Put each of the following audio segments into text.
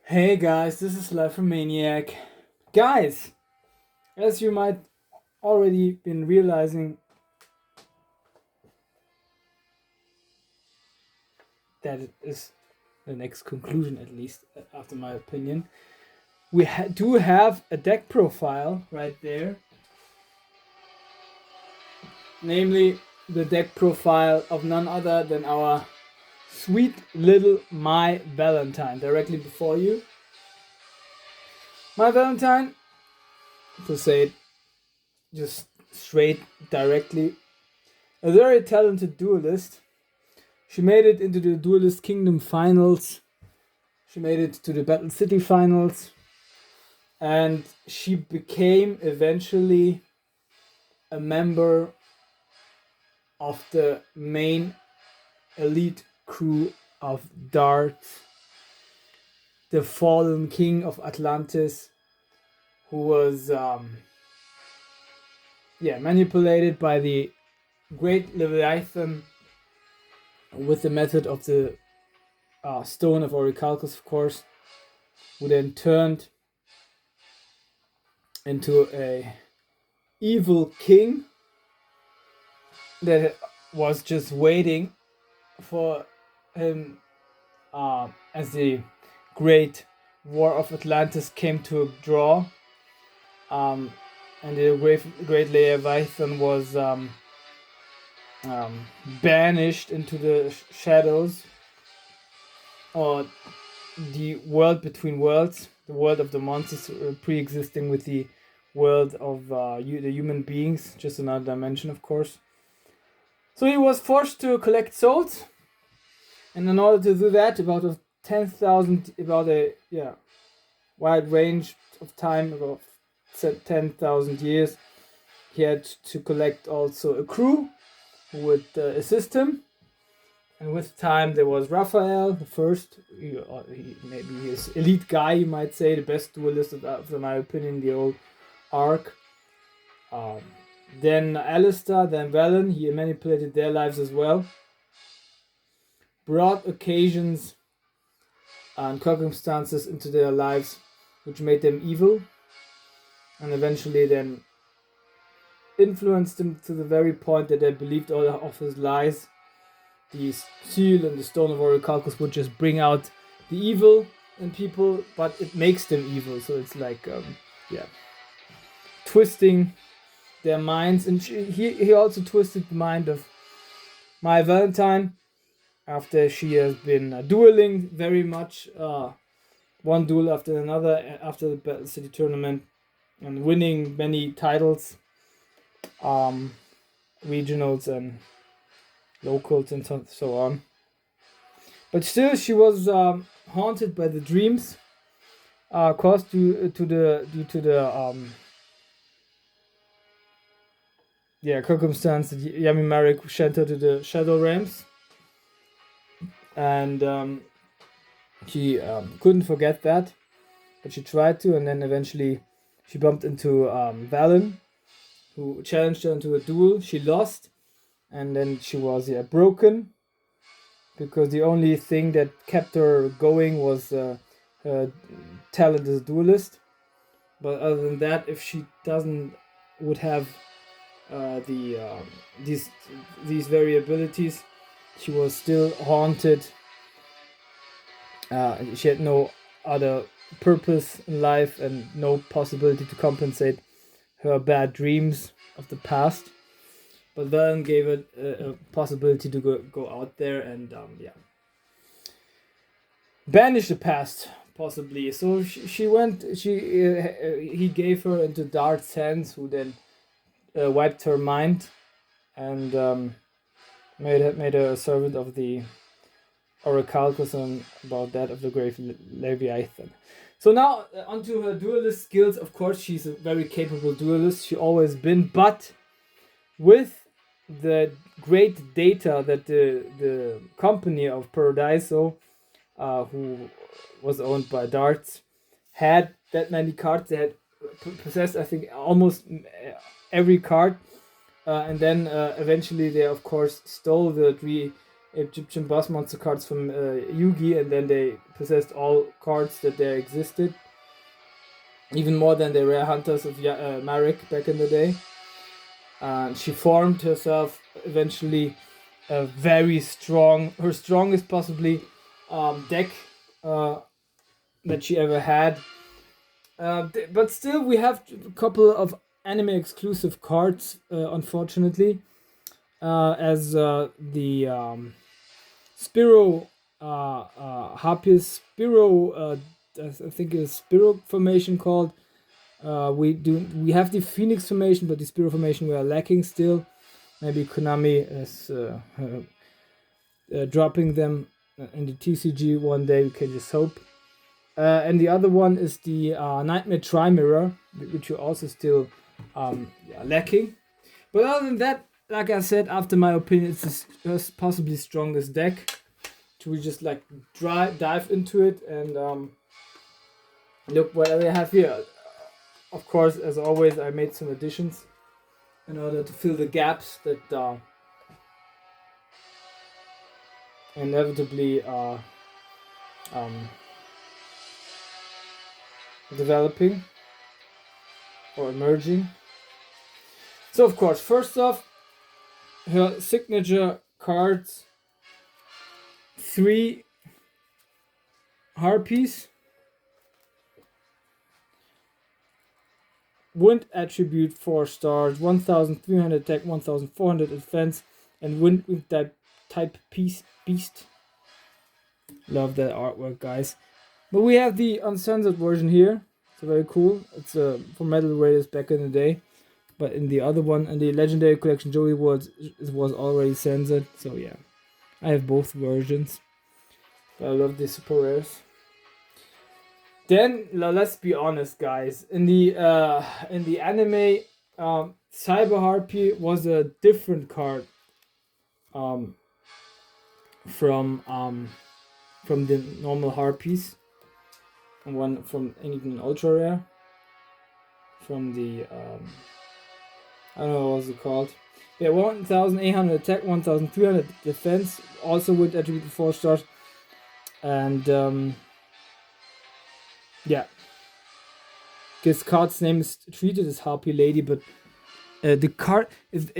Hey guys, this is Life from Maniac. Guys, as you might already been realizing, that it is the next conclusion, at least after my opinion. We do have a deck profile right there, namely the deck profile of none other than our sweet little My Valentine, directly before you. My Valentine, to say it just straight, directly, a very talented duelist. She made it into the Duelist Kingdom finals. She made it to the Battle City finals. And she became eventually a member of the main elite crew of Dart, the fallen king of Atlantis, who was manipulated by the Great Leviathan with the method of the stone of Orichalcos, of course, who then turned into a evil king that was just waiting for him as the Great War of Atlantis came to a draw, and the Great Leviathan was banished into the shadows, or the world between worlds, the world of the monsters, pre-existing with the world of the human beings, just another dimension, of course. So he was forced to collect souls, and in order to do that, about a wide range of time, about 10,000 years, he had to collect also a crew who would assist him. And with time, there was Raphael, the first, maybe his elite guy, you might say, the best duelist of my opinion, the old arc. Then Alistair, then Valon, he manipulated their lives as well. Brought occasions and circumstances into their lives which made them evil, and eventually then influenced them to the very point that they believed all of his lies. The seal and the stone of Orichalcos would just bring out the evil in people, but it makes them evil. So it's like, twisting their minds. And he also twisted the mind of My Valentine after she has been dueling very much, one duel after another after the Battle City tournament, and winning many titles, regionals and locals and so on. But still, she was haunted by the dreams caused due to the circumstance that Yami Marik sent her to the Shadow Realms, and she couldn't forget that, but she tried to, and then eventually she bumped into Valon, who challenged her into a duel. She lost, and then she was broken, because the only thing that kept her going was her talent as a duelist. But other than that, if she would have these very abilities, she was still haunted. She had no other purpose in life and no possibility to compensate her bad dreams of the past. But Valon gave it a possibility to go out there and banish the past, possibly. So she went. He gave her into Dart's hands, who then wiped her mind and made her a servant of the Orichalcos, and about that of the Great Leviathan. So now onto her duelist skills. Of course, she's a very capable duelist. She always been, but with the great data that the company of Paradiso, who was owned by Darts, had that many cards. They had possessed, I think, almost every card, and then eventually they of course stole the Egyptian boss monster cards from Yugi, and then they possessed all cards that there existed, even more than the rare hunters of Marik back in the day. She formed herself eventually a very strong, her strongest possibly deck that she ever had. But still, we have a couple of anime exclusive cards, unfortunately, as the Spiro Harpies Spiro, I think it's Spiro formation called. We have the Phoenix formation, but the Spiro formation we are lacking still. Maybe Konami is dropping them in the TCG one day. We can just hope. And the other one is the Nightmare Tri-Mirror, which you're also still lacking. But other than that, like I said, after my opinion, it's the possibly strongest deck. Should we just like dive into it and look what I have here? Of course, as always, I made some additions in order to fill the gaps that inevitably are developing or emerging. So of course, first off, her signature cards, 3 Harpies, Wind attribute 4 stars, 1300 attack, 1400 defense, and Wind with type beast. Love that artwork, guys. But we have the uncensored version here. It's very cool. It's for Metal Raiders back in the day. But in the other one, in the Legendary Collection, Joey was already censored. So yeah, I have both versions. But I love the super rares. Then let's be honest, guys. In the anime, Cyber Harpy was a different card from the normal Harpies. And one from even ultra rare. From the I don't know what's it called. Yeah, 1800 attack, 1300 defense, also with attribute 4 stars. And yeah. This card's name is treated as Harpy Lady, but the card is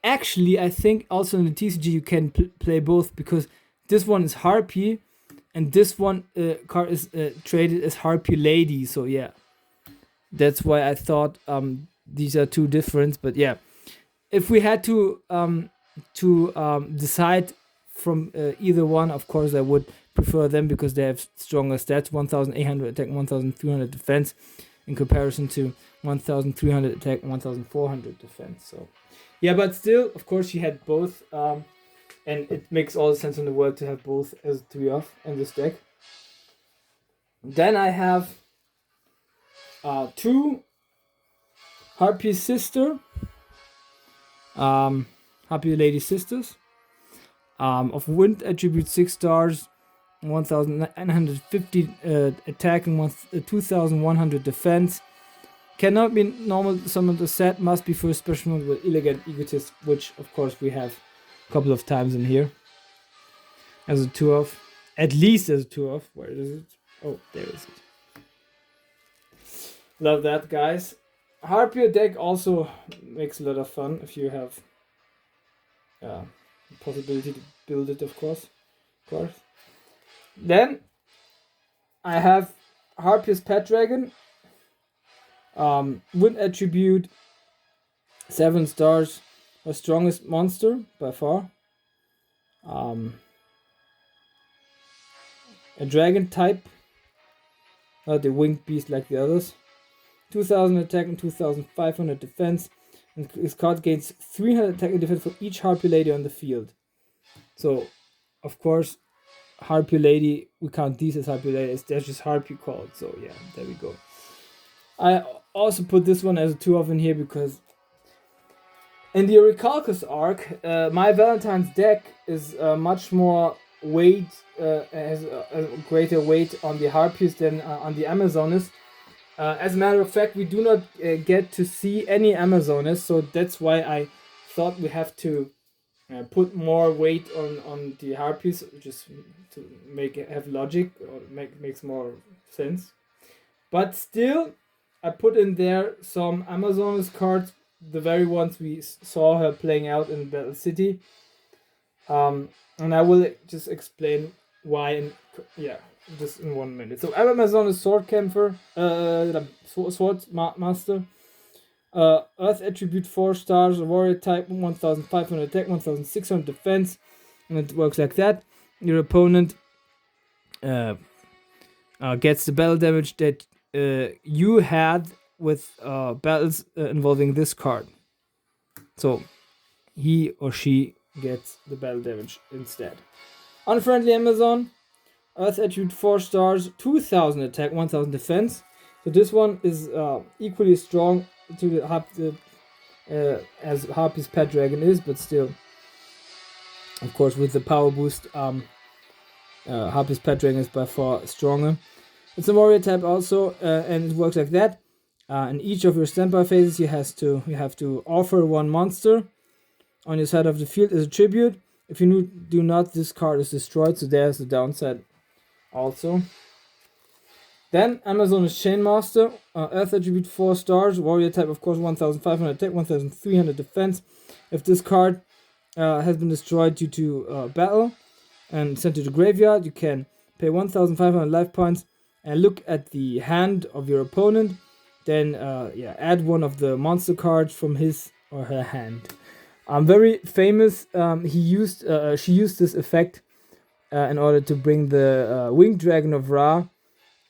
actually, I think also in the TCG you can play both, because this one is Harpy and this one card is traded as Harpy Lady. So yeah, that's why I thought these are two different. But yeah, if we had to decide from either one, of course I would prefer them because they have stronger stats. 1800 attack, 1300 defense in comparison to 1300 attack, 1400 defense. So yeah, but still, of course, she had both, and it makes all the sense in the world to have both as 3-off in this deck. Then I have 2 Harpy Sister, Harpy Lady Sisters, of Wind attribute 6 stars, 1950 attack and 2100 defense. Cannot be normal summoned or set, must be for a special mode with Elegant Egotist, which of course we have a couple of times in here. As a 2-off. At least as a 2-off. Where is it? Oh, there is it. Love that, guys. Harpy deck also makes a lot of fun if you have the possibility to build it, of course. Then I have Harpy's Pet Dragon. Wind attribute 7 stars, her strongest monster by far. A dragon type, not the winged beast like the others. 2000 attack and 2500 defense, and his card gains 300 attack and defense for each Harpy Lady on the field. So, of course, Harpy Lady, we count these as Harpy Ladies, there's just Harpy called, so yeah, there we go. I also put this one as a 2-off in here because in the Orichalcos arc, my Valentine's deck is much more weight, has a greater weight on the Harpies than on the Amazonas. As a matter of fact, we do not get to see any Amazonas, so that's why I thought we have to put more weight on the harpies, just to make it have logic, or makes more sense. But still, I put in there some Amazoness cards, the very ones we saw her playing out in Battle City. And I will just explain why just in 1 minute. So Amazoness Sword Camper, Sword Master, Earth Attribute 4 stars, Warrior type, 1500 attack, 1600 defense, and it works like that. Your opponent gets the battle damage that you had with battles involving this card. So he or she gets the battle damage instead. Unfriendly Amazon, Earth Attribute 4 stars, 2000 attack, 1000 defense. So this one is equally strong to the as Harpy's pet dragon is, but still, of course, with the power boost, Harpy's pet dragon is by far stronger. It's a warrior type also, and it works like that. In each of your standby phases, you have to offer one monster on your side of the field as a tribute. If you do not, this card is destroyed. So there's the downside also. Then Amazoness Chainmaster, Earth Attribute 4 stars, Warrior type, of course, 1500 attack, 1300 defense. If this card has been destroyed due to battle and sent to the graveyard, you can pay 1500 life points and look at the hand of your opponent. Then add one of the monster cards from his or her hand. Very famous. She used this effect in order to bring the Winged Dragon of Ra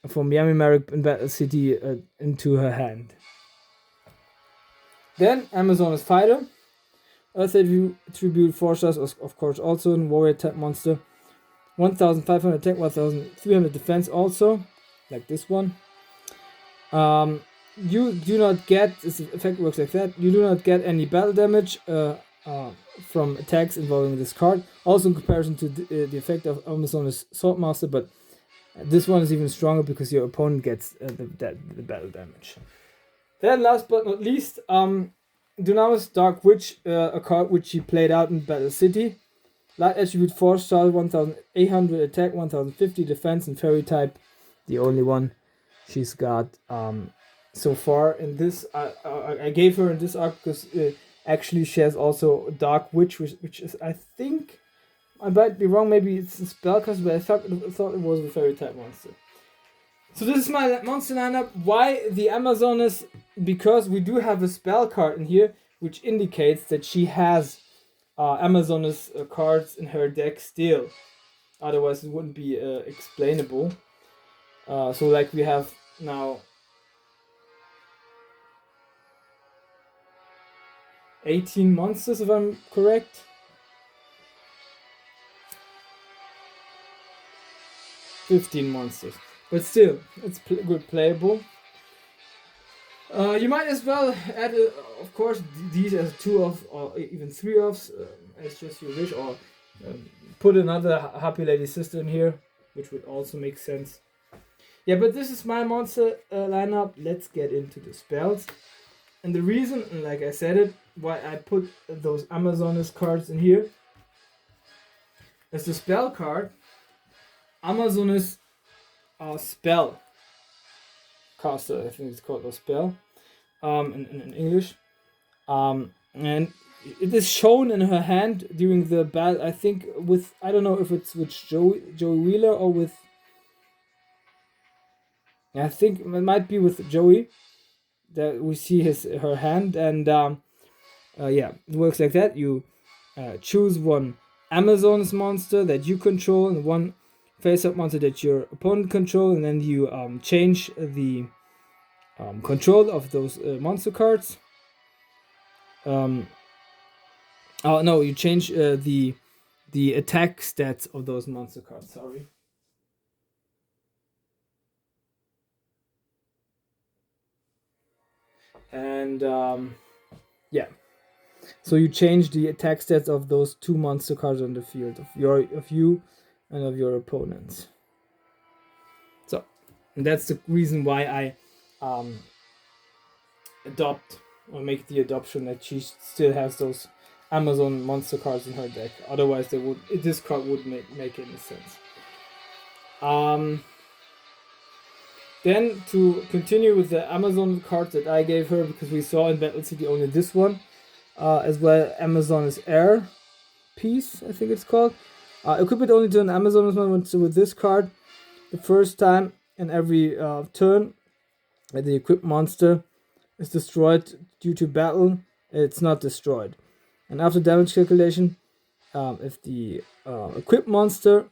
from Yami Marik in Battle City into her hand. Then Amazoness Fighter, Earth Attribute 4 stars, of course, also a warrior type monster. 1500 attack, 1300 defense, also like this one. You do not get, this effect works like that, you do not get any battle damage from attacks involving this card. Also in comparison to the effect of Amazoness Swordmaster, but this one is even stronger because your opponent gets the battle damage. Then last but not least, Dunamis Dark Witch, a card which she played out in Battle City. Light Attribute 4 star, 1800 attack, 1050 defense, and fairy type. The only one she's got so far in this. I gave her in this arc because actually she has also Dark Witch, which is, I think, I might be wrong, maybe it's a spellcaster, but I thought it was a fairy type monster. So this is my monster lineup. Why the Amazoness? Because we do have a spell card in here, which indicates that she has Amazoness cards in her deck still. Otherwise it wouldn't be explainable. So like we have now 18 monsters, if I'm correct. $15 monsters, but still, it's good playable. You might as well add, of course, these as 2 of or even 3 ofs, as just you wish, or put another Happy Lady Sister in here, which would also make sense. Yeah, but this is my monster lineup. Let's get into the spells. And the reason, like I said it, why I put those Amazoness cards in here is the spell card. Amazoness spell caster, I think it's called a spell in English. And it is shown in her hand during the battle, I think with, I don't know if it's with Joey Wheeler or with, I think it might be with Joey that we see her hand. And it works like that. You choose one Amazoness monster that you control and one face-up monster that your opponent control, and then you change the control of those monster cards. You change the attack stats of those monster cards. Sorry. And so you change the attack stats of those 2 monster cards on the field of you and of your opponents. So, and that's the reason why I adopt or make the adoption that she still has those Amazon monster cards in her deck. Otherwise, this card would make any sense. Then to continue with the Amazon cards that I gave her, because we saw in Battle City only this one, as well. Amazon is Air Piece, I think it's called. Equip it only to an Amazon one. So with this card, the first time in every turn, the equipped monster is destroyed due to battle, it's not destroyed. And after damage calculation, if the equipped monster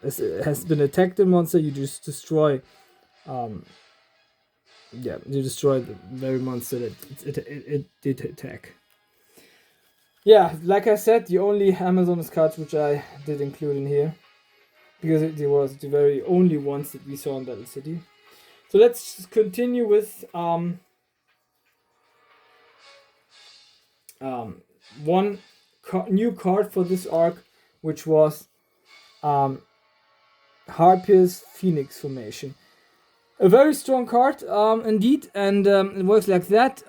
has been attacked the monster, you just destroy you destroy the very monster that it did attack. Yeah, like I said, the only Amazon's cards which I did include in here, because it was the very only ones that we saw in Battle City. So let's continue with one new card for this arc, which was Harpia's Phoenix Formation. A very strong card, indeed, and it works like that.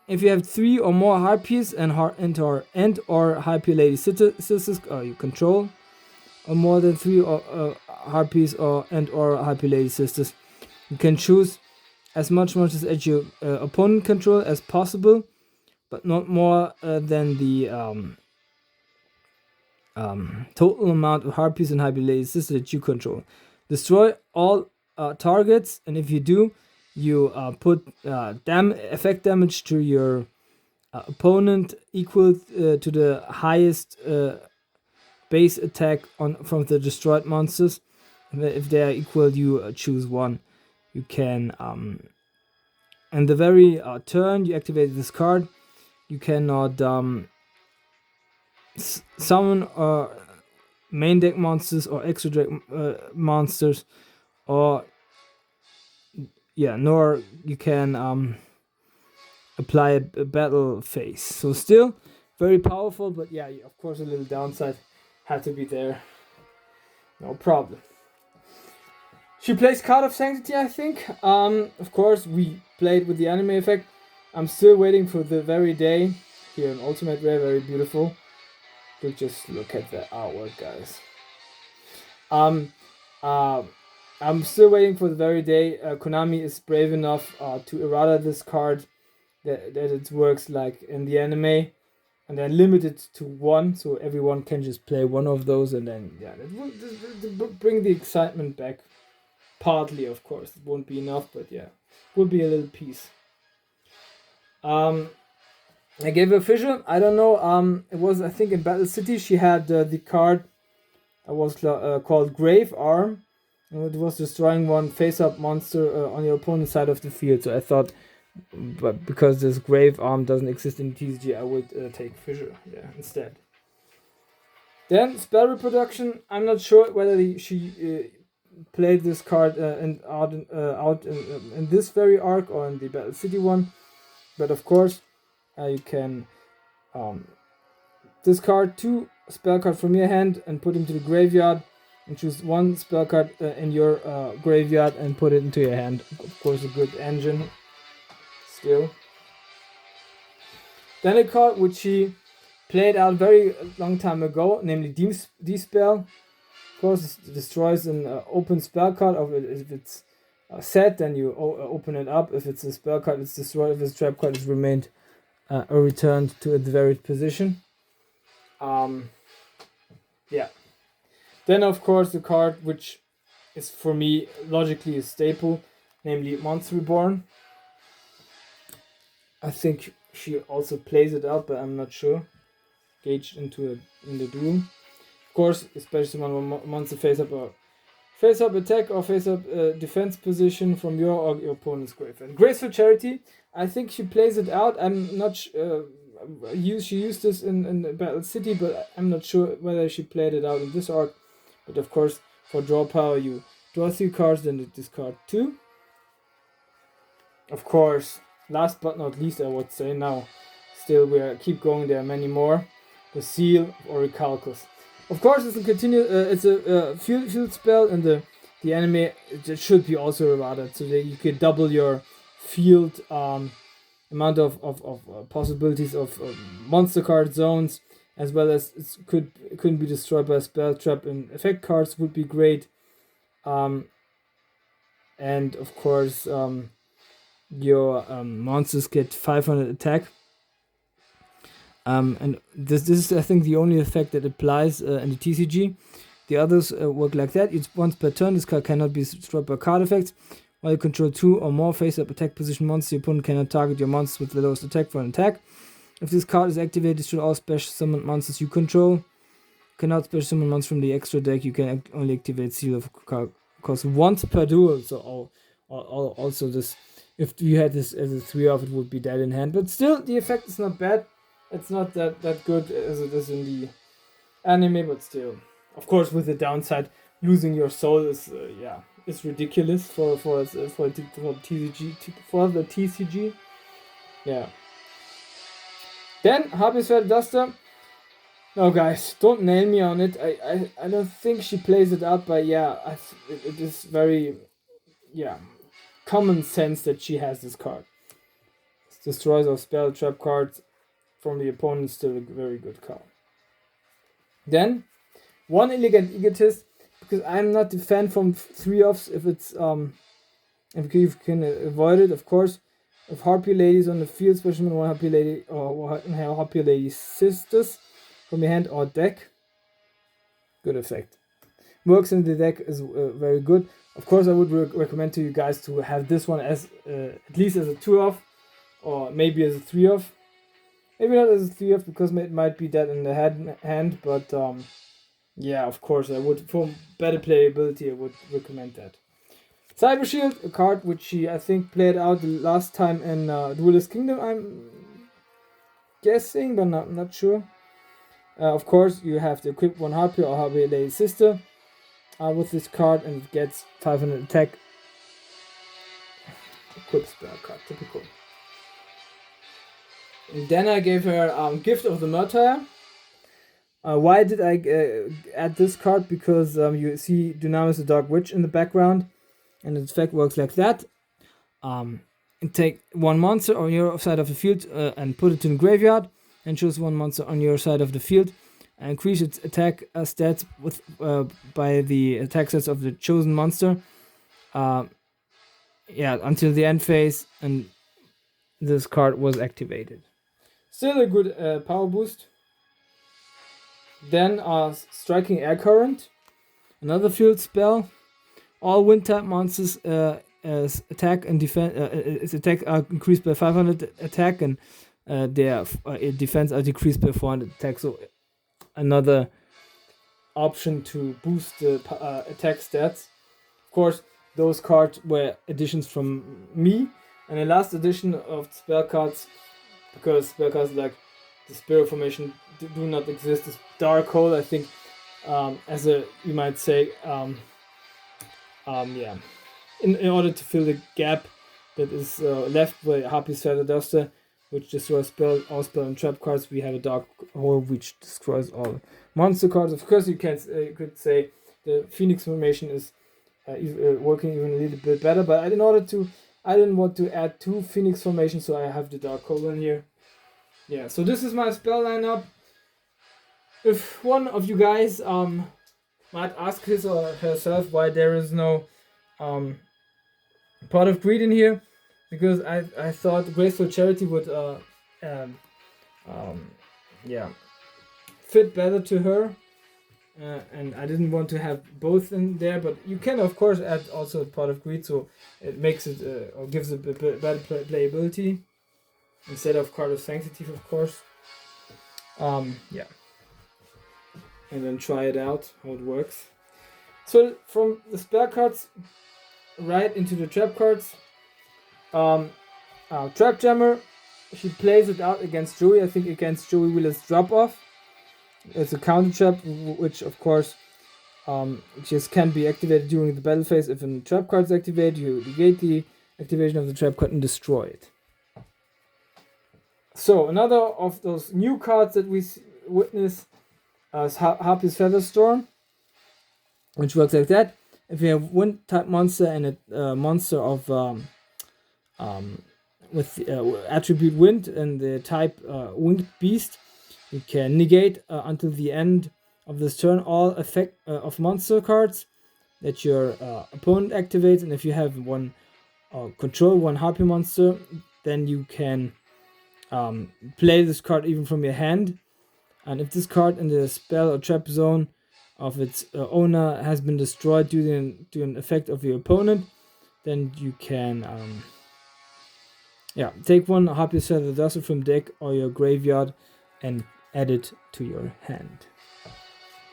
If you have 3 or more Harpies and or Harpy Lady Sisters you control, or more than 3 Harpies or Harpy Lady Sisters, you can choose as much as your opponent control as possible, but not more than the total amount of Harpies and Harpy Lady Sisters that you control. Destroy all targets, and if you do, you put effect damage to your opponent equal to the highest base attack from the destroyed monsters. If they are equal, you choose one. You can in the very turn you activate this card, you cannot summon main deck monsters or extra deck monsters, or nor you can apply a battle phase. So still very powerful, but yeah, of course a little downside had to be there. No problem. She plays Card of Sanctity, I think. Of course, we played with the anime effect. I'm still waiting for the very day. Here in Ultimate Rare, very beautiful. But just look at the artwork, guys. I'm still waiting for the very day Konami is brave enough to errata this card, that it works like in the anime, and then limit it to 1, so everyone can just play one of those, and then that will bring the excitement back. Partly, of course, it won't be enough, but would be a little piece. I gave her a visual. I don't know. It was, I think, in Battle City. She had the card that was called Grave Arm. And it was destroying one face-up monster on your opponent's side of the field. So I thought, but because this Grave Arm doesn't exist in TCG, I would take Fissure instead. Then spell reproduction. I'm not sure whether she played this card out in this very arc or in the Battle City one, but of course you can discard 2 spell cards from your hand and put them to the graveyard, and choose 1 spell card in your graveyard and put it into your hand. Of course, a good engine still. Then a card which she played out very long time ago, namely Dispel. Of course, it destroys an open spell card. If it's set, then you open it up. If it's a spell card, it's destroyed. If it's a trap card, it's remained or returned to its varied position. Then, of course, the card which is for me logically a staple, namely Monster Reborn. I think she also plays it out, but I'm not sure. Gauged in the duel. Of course, especially when monster face up attack or face up defense position from your or your opponent's graveyard. Graceful Charity, I think she plays it out. I'm not she used this in Battle City, but I'm not sure whether she played it out in this arc. But of course, for draw power, you draw 3 cards, then you discard 2. Of course, last but not least, I would say now. Still, we keep going. There are many more. The Seal of Orichalcos. Of course, it's a it's a field spell, and the anime it should be also errated, so that you can double your field amount of possibilities of monster card zones, as well as it couldn't be destroyed by a spell trap, and effect cards would be great. And of course, your monsters get 500 attack. And this is, I think, the only effect that applies in the TCG. The others work like that. It's once per turn. This card cannot be destroyed by card effects. While you control 2 or more face-up attack position monsters, your opponent cannot target your monsters with the lowest attack for an attack. If this card is activated, destroy all special summoned monsters you control. You cannot special summon monsters from the extra deck. You can only activate Seal of cost once per duel. So also this, if you had this as a 3-off, it would be dead in hand. But still, the effect is not bad. It's not that good as it is in the anime, but still, of course, with the downside, losing your soul is it's ridiculous for the TCG. Yeah. Then Hergestellt Duster. No, guys, don't nail me on it. I don't think she plays it out, but yeah, it is very common sense that she has this card. It destroys our spell trap cards from the opponent. Still a very good card. Then one elegant egotist, because I'm not a fan from 3-offs if it's if you can avoid it, of course. If Harpy Ladies on the field, especially one Harpy Lady or Harpy Lady Sisters from your hand or deck, good effect. Works in the deck is very good. Of course, I would recommend to you guys to have this one as at least as a 2-off, or maybe as a 3-off. Maybe not as a 3-off because it might be dead in the hand, but yeah, of course, I would, for better playability, I would recommend that. Cyber Shield, a card which she, I think, played out the last time in Duelist Kingdom, I'm guessing, but not sure. Of course, you have to equip one Harpy or Harpy Lady Sister with this card, and it gets 500 attack. Equip spell card, typical. And then I gave her Gift of the Martyr. Why did I add this card? Because you see Dunamis the Dark Witch in the background, and the effect works like that. And take one monster on your side of the field and put it in the graveyard, and choose one monster on your side of the field, and increase its attack stats with by the attack stats of the chosen monster. Until the end phase, and this card was activated. Still a good power boost. Then Striking Air Current, another field spell. All wind type monsters attack and defense. Its attack are increased by 500 attack, and their defense are decreased by 400 attack. So another option to boost the attack stats. Of course, those cards were additions from me, and the last edition of spell cards, because spell cards like the Spirit Formation do not exist. This Dark Hole, I think, as a, you might say, in order to fill the gap that is left by Hergestellt Duster, which destroys all spell and trap cards, we have a Dark Hole which destroys all monster cards. Of course, you could say the Phoenix Formation is working even a little bit better, but I didn't want to add 2 Phoenix Formations, so I have the Dark Hole in here. Yeah, so this is my spell lineup. If one of you guys might ask his or herself why there is no Pot of Greed in here, because I thought Graceful Charity would fit better to her, and I didn't want to have both in there. But you can of course add also a Pot of Greed, so it makes it or gives it better playability instead of Card of Sanctity, of course. And then try it out how it works. So from the spell cards right into the trap cards. Trap Jammer, she plays it out against Joey. I think against Joey Wheeler's Drop Off. It's a counter trap, which of course just can be activated during the battle phase. If a trap card is activated, you negate the activation of the trap card and destroy it. So another of those new cards that we witness is Harpy's Featherstorm, which works like that. If you have wind type monster and a monster of with attribute wind and the type winged beast, you can negate until the end of this turn all effect of monster cards that your opponent activates, and if you have one control one harpy monster, then you can play this card even from your hand. And if this card in the spell or trap zone of its owner has been destroyed due to an effect of your opponent, then you can take one Harpy Feather Duster from deck or your graveyard and add it to your hand.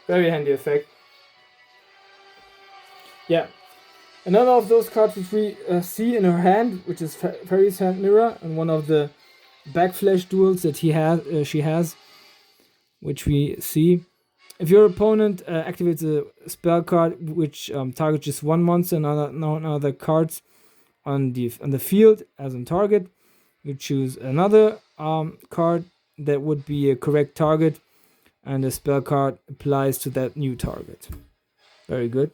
Very handy effect. Yeah. Another of those cards which we see in her hand, which is Fairy's Hand Mirror, and one of the backflash duels that she has, which we see. If your opponent activates a spell card which targets just one monster and other cards on the field as on target, you choose another card that would be a correct target, and the spell card applies to that new target. Very good.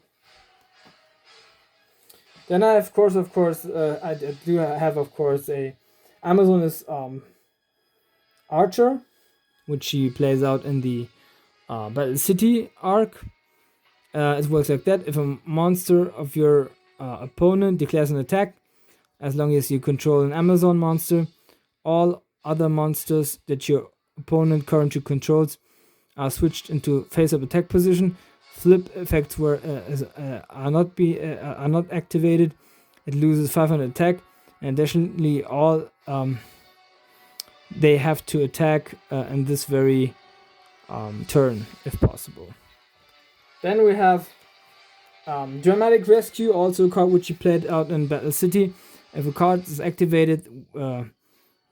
Then I of course I do have a Amazon is Archer, which she plays out in the Battle City arc. It works like that: if a monster of your opponent declares an attack, as long as you control an Amazon monster, all other monsters that your opponent currently controls are switched into face-up attack position. Flip effects are not activated. It loses 500 attack, and additionally all they have to attack in this very turn if possible. Then we have Dramatic Rescue, also a card which you played out in Battle City. If a card is activated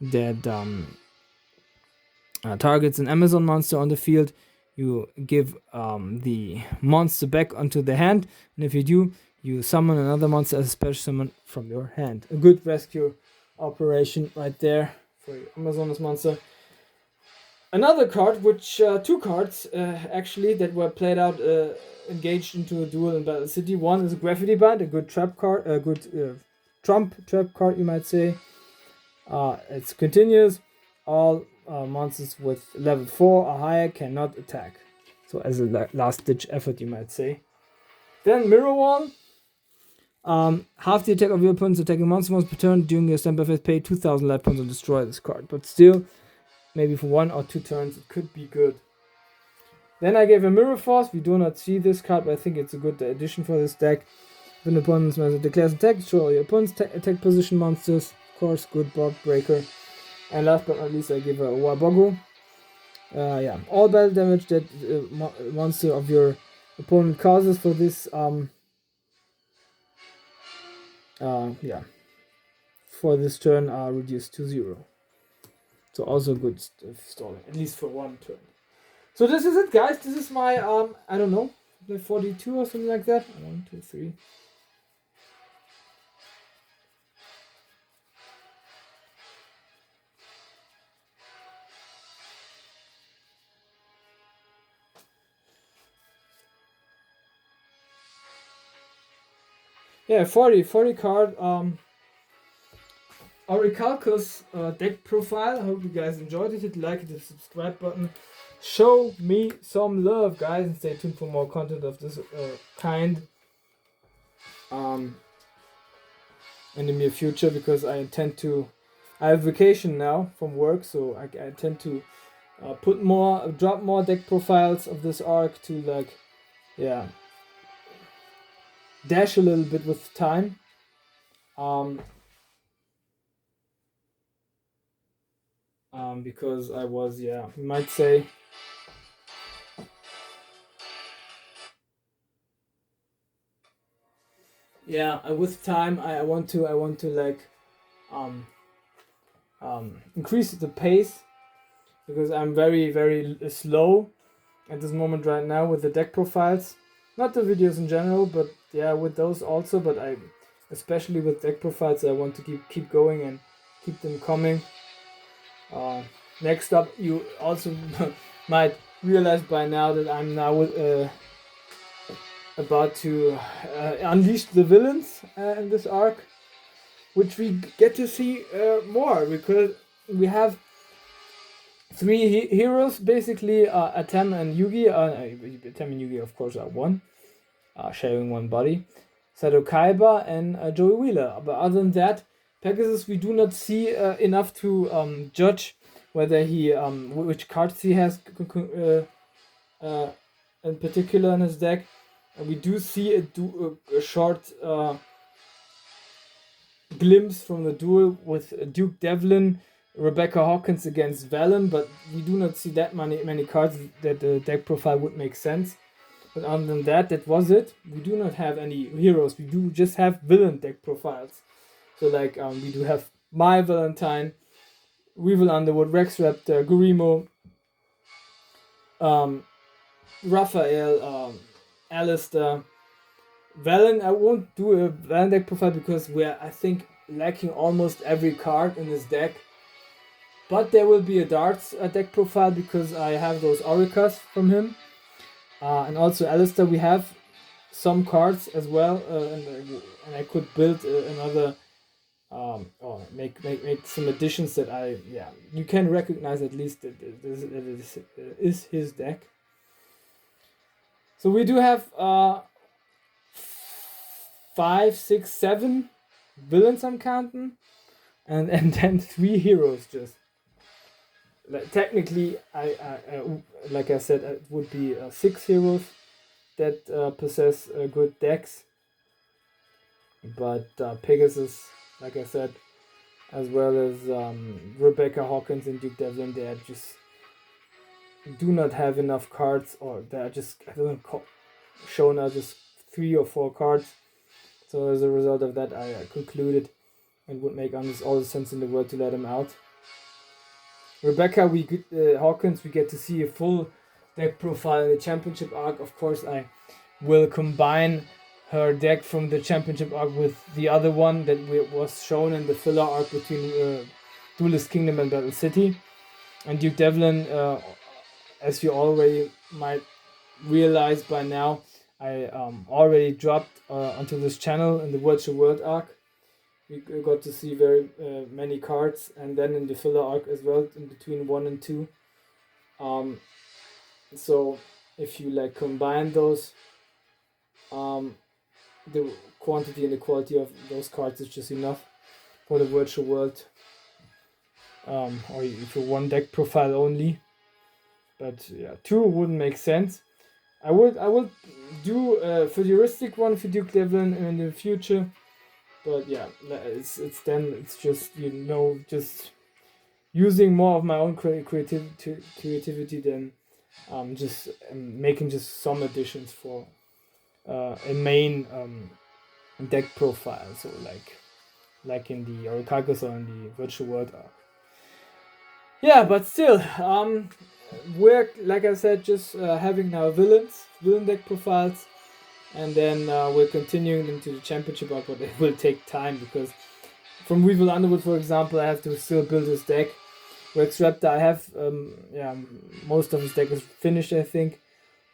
that targets an Amazon monster on the field, you give the monster back onto the hand, and if you do, you summon another monster as a special summon from your hand. A good rescue operation right there for your Amazon's monster. Another card, which two cards actually that were played out, engaged into a duel in Battle City. One is a Graffiti Bind, a good trap card, a good trump trap card, you might say. It's continuous. All monsters with level 4 or higher cannot attack. So as a last ditch effort, you might say. Then Mirror Wall. Half the attack of your opponent's attacking monster once per turn during your standby phase, pay 2,000 life points and destroy this card. But still, maybe for 1 or 2 turns, it could be good. Then I gave a Mirror Force. We do not see this card, but I think it's a good addition for this deck. If an opponent's monster declares attack, destroy all your opponent's attack position monsters. Of course, good board breaker. And last but not least, I give a Wabogo. All battle damage that monster of your opponent causes for this for this turn are reduced to 0. So also good stalling, at least for 1 turn. So this is it, guys. This is my I don't know, like 42 or something like that. 1, 2, 3. Yeah, 40 card Orichalcos deck profile. I hope you guys enjoyed it. Hit like, hit the subscribe button. Show me some love, guys, and stay tuned for more content of this kind in the near future, because I have vacation now from work, so I intend to drop more deck profiles of this arc to dash a little bit with time. Because I was, you might say, with time I want to like increase the pace, because I'm very, very slow at this moment right now with the deck profiles. Not the videos in general, but with those also. But I, especially with deck profiles, I want to keep going and keep them coming. Next up, you also might realize by now that I'm now about to unleash the villains in this arc, which we get to see more, because we have three heroes basically. Atem and Yugi. Atem and Yugi, of course, are one, sharing one body. Sado Kaiba and Joey Wheeler. But other than that, Pegasus, we do not see enough to judge whether he which cards he has in particular in his deck. We do see a short glimpse from the duel with Duke Devlin, Rebecca Hawkins against Valon, but we do not see that many cards that the deck profile would make sense. But other than that, that was it. We do not have any heroes. We do just have villain deck profiles. So like we do have My Valentine, Weevil Underwood, Rex Raptor, Gurimo, Raphael, Alistair, Valon. I won't do a Valon deck profile because we're, I think, lacking almost every card in this deck. But there will be a darts deck profile because I have those Orichalcos from him. And also Alistair, we have some cards as well, and I could build another, or make some additions that you can recognize at least that it is his deck. So we do have 5, 6, 7 villains I'm counting, and then 3 heroes just. Technically, I like I said, it would be 6 heroes that possess good decks. But Pegasus, like I said, as well as Rebecca Hawkins and Duke Devlin, they just do not have enough cards, or they're just shown as just 3 or 4 cards. So as a result of that, I concluded it would make almost all the sense in the world to let him out. Rebecca Hawkins, we get to see a full deck profile in the championship arc. Of course, I will combine her deck from the championship arc with the other one that was shown in the filler arc between Duelist Kingdom and Battle City. And Duke Devlin, as you already might realize by now, I already dropped onto this channel in the Virtual World arc. We got to see very many cards, and then in the filler arc as well, in between 1 and 2. So if you like combine those, the quantity and the quality of those cards is just enough for the virtual world, or if you one deck profile only. But yeah, 2 wouldn't make sense. I would do a futuristic one for Duke Devlin in the future. But yeah, it's just, just using more of my own creativity than just making just some additions for a main deck profile. So like in the Orichalcos or in the Virtual World arc. Yeah, but still, we're, like I said, just having now villain deck profiles. And then we're continuing into the championship arc, but it will take time because from Weevil Underwood, for example, I have to still build his deck. Rex Raptor, I have, most of his deck is finished, I think.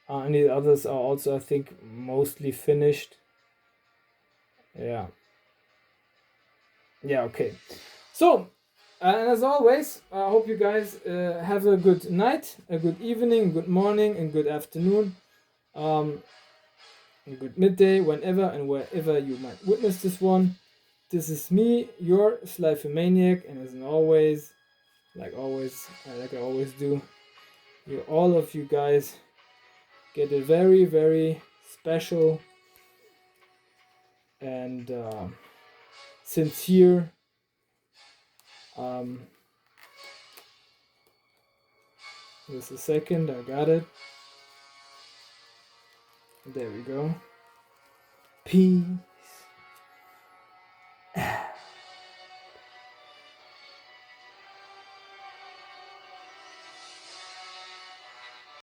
And the others are also, I think, mostly finished. Yeah. Yeah, okay. So, and as always, I hope you guys have a good night, a good evening, good morning, and good afternoon. A good midday, whenever and wherever you might witness this one. This is me, your Slifer-Maniac, and as always, like I always do, all of you guys get a very, very special and sincere just a second, I got it. There we go. Peace.